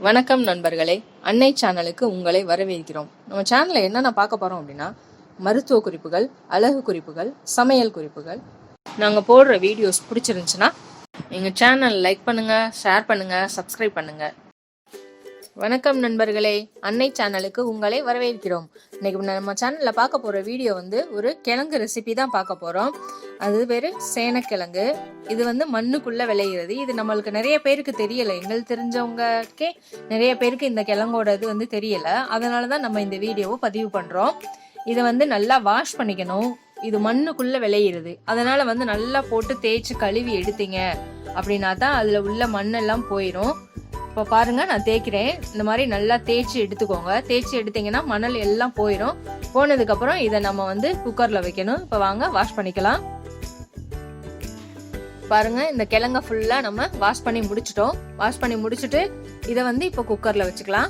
வணக்கம் நண்பர்களே, அன்னை சேனலுக்கு உங்களை வரவேற்கிறோம். நம்ம சேனலில் என்னென்ன பார்க்க போகிறோம் அப்படின்னா, மருத்துவ குறிப்புகள், அழகு குறிப்புகள், சமையல் குறிப்புகள். நாங்கள் போடுற வீடியோஸ் பிடிச்சிருந்துச்சுன்னா எங்கள் சேனல் லைக் பண்ணுங்கள், ஷேர் பண்ணுங்கள், சப்ஸ்கிரைப் பண்ணுங்கள். வணக்கம் நண்பர்களே, அன்னை சேனலுக்கு உங்களை வரவேற்கிறோம். இன்னைக்கு நம்ம சேனலில் பார்க்க போகிற வீடியோ ஒரு கிழங்கு ரெசிபி தான் பார்க்க போகிறோம். அது பேர் சேனக்கிழங்கு. இது மண்ணுக்குள்ளே விளையிறது. இது நம்மளுக்கு நிறைய பேருக்கு தெரியலை. எங்களுக்கு தெரிஞ்சவங்களுக்கே நிறைய பேருக்கு இந்த கிழங்கோட இது தெரியலை. அதனால தான் நம்ம இந்த வீடியோவை பதிவு பண்ணுறோம். இதை நல்லா வாஷ் பண்ணிக்கணும். இது மண்ணுக்குள்ளே விளையிறது. அதனால் நல்லா போட்டு தேய்ச்சி கழுவி எடுத்தீங்க அப்படின்னா தான் அதில் உள்ள மண்ணெல்லாம் போயிடும். இப்போ பாருங்க, நான் தேய்க்கிறேன். இந்த மாதிரி நல்லா தேய்ச்சி எடுத்துக்கோங்க. தேய்ச்சி எடுத்தீங்கன்னா மணல் எல்லாம் போயிடும். போனதுக்கப்புறம் இதை நம்ம குக்கரில் வைக்கணும். இப்போ வாங்க வாஷ் பண்ணிக்கலாம். பாருங்க, இந்த கிழங்க ஃபுல்லாக நம்ம வாஷ் பண்ணி முடிச்சிட்டோம். வாஷ் பண்ணி முடிச்சுட்டு இதை இப்போ குக்கரில் வச்சுக்கலாம்.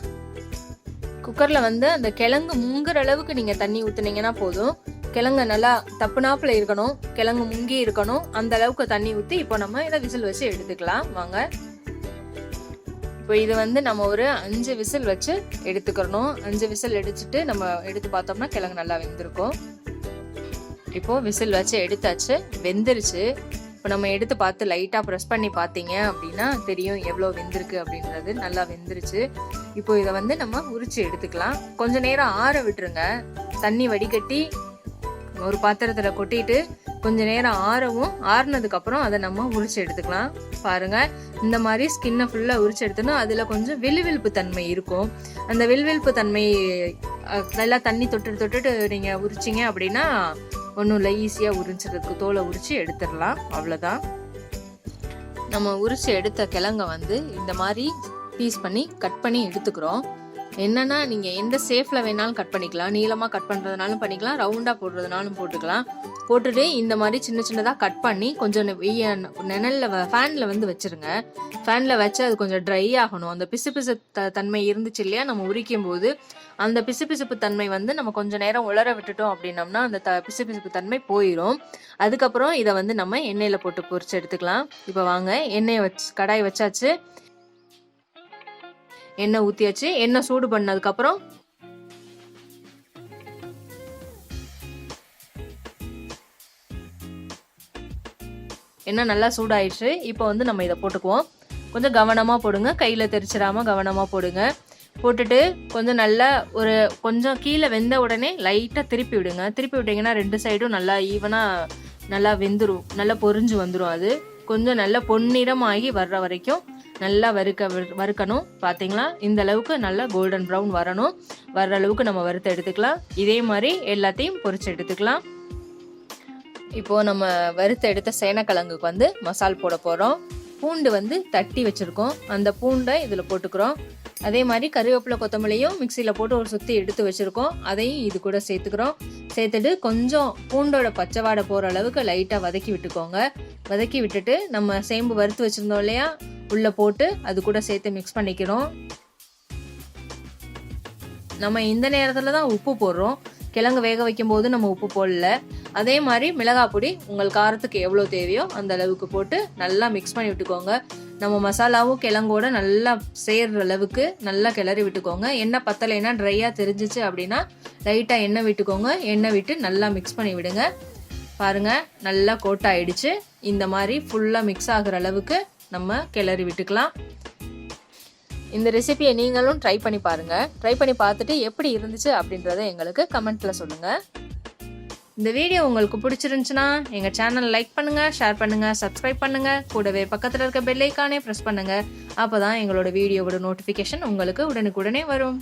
குக்கரில் அந்த கிழங்கு முங்குற அளவுக்கு நீங்கள் தண்ணி ஊற்றுனீங்கன்னா போதும். கிழங்கு நல்லா தப்புனாப்புல இருக்கணும், கிழங்கு முங்கி இருக்கணும். அந்த அளவுக்கு தண்ணி ஊற்றி இப்போ நம்ம இதை விசில் வச்சு எடுத்துக்கலாம். வாங்க, இப்போ இது நம்ம ஒரு 5 விசில் வச்சு எடுத்துக்கிறணும். 5 விசில் எடுத்துட்டு நம்ம எடுத்து பார்த்தோம்னா கிழங்கு நல்லா வெந்திருக்கும். இப்போ விசில் வச்சு எடுத்தாச்சு, வெந்துருச்சு. இப்போ நம்ம எடுத்து பார்த்து லைட்டாக ப்ரெஸ் பண்ணி பார்த்தீங்க அப்படின்னா தெரியும் எவ்வளோ வெந்திருக்கு அப்படின்றது. நல்லா வெந்துருச்சு. இப்போ இதை நம்ம உரிச்சு எடுத்துக்கலாம். கொஞ்ச நேரம் ஆற விட்டுருங்க. தண்ணி வடிகட்டி ஒரு பாத்திரத்தில் கொட்டிட்டு கொஞ்ச நேரம் ஆறவும், ஆறுனதுக்கப்புறம் அதை நம்ம உரிச்சு எடுத்துக்கலாம். பாருங்க, இந்த மாதிரி ஸ்கின்னை ஃபுல்லாக உரிச்சு எடுத்தோன்னா அதில் கொஞ்சம் விழுவிழுப்பு தன்மை இருக்கும். அந்த விழுவிழுப்பு தன்மை நல்லா தண்ணி தொட்டுட்டு நீங்கள் உரிச்சிங்க அப்படின்னா ஒன்றும் இல்லை, ஈஸியாக உரிச்சிறதுக்கு தோலை உரிச்சு எடுத்துடலாம். அவ்வளோதான். நம்ம உரிச்சு எடுத்த கிழங்க இந்த மாதிரி பீஸ் பண்ணி கட் பண்ணி எடுத்துக்கிறோம். என்னன்னா, நீங்கள் எந்த ஷேப்பில் வேணாலும் கட் பண்ணிக்கலாம். நீளமாக கட் பண்ணுறதுனாலும் பண்ணிக்கலாம், ரவுண்டாக போடுறதுனாலும் போட்டுக்கலாம். போட்டுட்டு இந்த மாதிரி சின்ன சின்னதாக கட் பண்ணி கொஞ்சம் நிழலில் ஃபேனில் வச்சுருங்க. ஃபேனில் வச்சு அது கொஞ்சம் ட்ரை ஆகணும். அந்த பிசு தன்மை இருந்துச்சு இல்லையா, நம்ம உரிக்கும் போது அந்த பிசுபிசுப்பு தன்மை நம்ம கொஞ்சம் நேரம் உலர விட்டுட்டோம் அப்படின்னம்னா அந்த பிசுபிசுப்பு தன்மை போயிடும். அதுக்கப்புறம் இதை நம்ம எண்ணெயில் போட்டு பொரிச்சு எடுத்துக்கலாம். இப்போ வாங்க, எண்ணெயை கடாய் வச்சாச்சு, எண்ணெய் ஊற்றியாச்சு. எண்ணெய் சூடு பண்ணதுக்கப்புறம் எண்ணெய் நல்லா சூடாயிடுச்சு. இப்போ நம்ம இதை போட்டுக்குவோம். கொஞ்சம் கவனமாக போடுங்க, கையில் தெரிச்சிடாமல் கவனமாக போடுங்க. போட்டுட்டு கொஞ்சம் நல்லா கொஞ்சம் கீழே வெந்த உடனே லைட்டாக திருப்பி விடுங்க. திருப்பி விட்டிங்கன்னா 2 சைடும் நல்லா ஈவனாக நல்லா வெந்துடும், நல்லா பொரிஞ்சு வந்துடும். அது கொஞ்சம் நல்லா பொன்னிறமாகி வர்ற வரைக்கும் நல்லா வறுக்கணும். பார்த்தீங்களா, இந்த அளவுக்கு நல்லா கோல்டன் ப்ரௌன் வர்ற அளவுக்கு நம்ம வறுத்து எடுத்துக்கலாம். இதே மாதிரி எல்லாத்தையும் பொரிச்சு எடுத்துக்கலாம். இப்போது நம்ம வறுத்து எடுத்த சேனக்கிழங்குக்கு மசால் போட போகிறோம். பூண்டு தட்டி வச்சுருக்கோம், அந்த பூண்டை இதில் போட்டுக்கிறோம். அதே மாதிரி கறிவேப்பிலை கொத்தமல்லியும் மிக்சியில் போட்டு ஒரு சுற்றி எடுத்து வச்சுருக்கோம், அதையும் இது கூட சேர்த்துக்கிறோம். சேர்த்துட்டு கொஞ்சம் பூண்டோட பச்சை வாடை போகிற அளவுக்கு லைட்டாக வதக்கி விட்டுக்கோங்க. வதக்கி விட்டுட்டு நம்ம சேம்பு வறுத்து வச்சுருந்தோம் இல்லையா, உள்ளே போட்டு அது கூட சேர்த்து மிக்ஸ் பண்ணிக்கிறோம். நம்ம இந்த நேரத்தில் தான் உப்பு போடுறோம். கிழங்கு வேக வைக்கும் போது நம்ம உப்பு போடல. அதே மாதிரி மிளகாய் பொடி உங்கள் காரத்துக்கு எவ்வளோ தேவையோ அந்த அளவுக்கு போட்டு நல்லா மிக்ஸ் பண்ணி விட்டுக்கோங்க. நம்ம மசாலாவும் கிழங்கோட நல்லா சேர்ற அளவுக்கு நல்லா கிளறி விட்டுக்கோங்க. எண்ணெய் பத்தலைன்னா ட்ரையாக தெரிஞ்சிச்சு அப்படின்னா லைட்டாக எண்ணெய் விட்டுக்கோங்க. எண்ணெய் விட்டு நல்லா மிக்ஸ் பண்ணி விடுங்க. பாருங்கள், நல்லா கோட் ஆயிடுச்சு. இந்த மாதிரி ஃபுல்லாக மிக்ஸ் ஆகுற அளவுக்கு நம்ம கிளறி விட்டுக்கலாம். இந்த ரெசிபியை நீங்களும் ட்ரை பண்ணி பாருங்கள். ட்ரை பண்ணி பார்த்துட்டு எப்படி இருந்துச்சு அப்படின்றத எங்களுக்கு கமெண்ட்டில் சொல்லுங்கள். இந்த வீடியோ உங்களுக்கு பிடிச்சிருந்துச்சுன்னா எங்கள் சேனல் லைக் பண்ணுங்கள், ஷேர் பண்ணுங்கள், சப்ஸ்கிரைப் பண்ணுங்கள். கூடவே பக்கத்தில் இருக்க பெல் ஐக்கானே ப்ரெஸ் பண்ணுங்கள். அப்போ தான் எங்களோட வீடியோவோட நோட்டிஃபிகேஷன் உங்களுக்கு உடனுக்குடனே வரும்.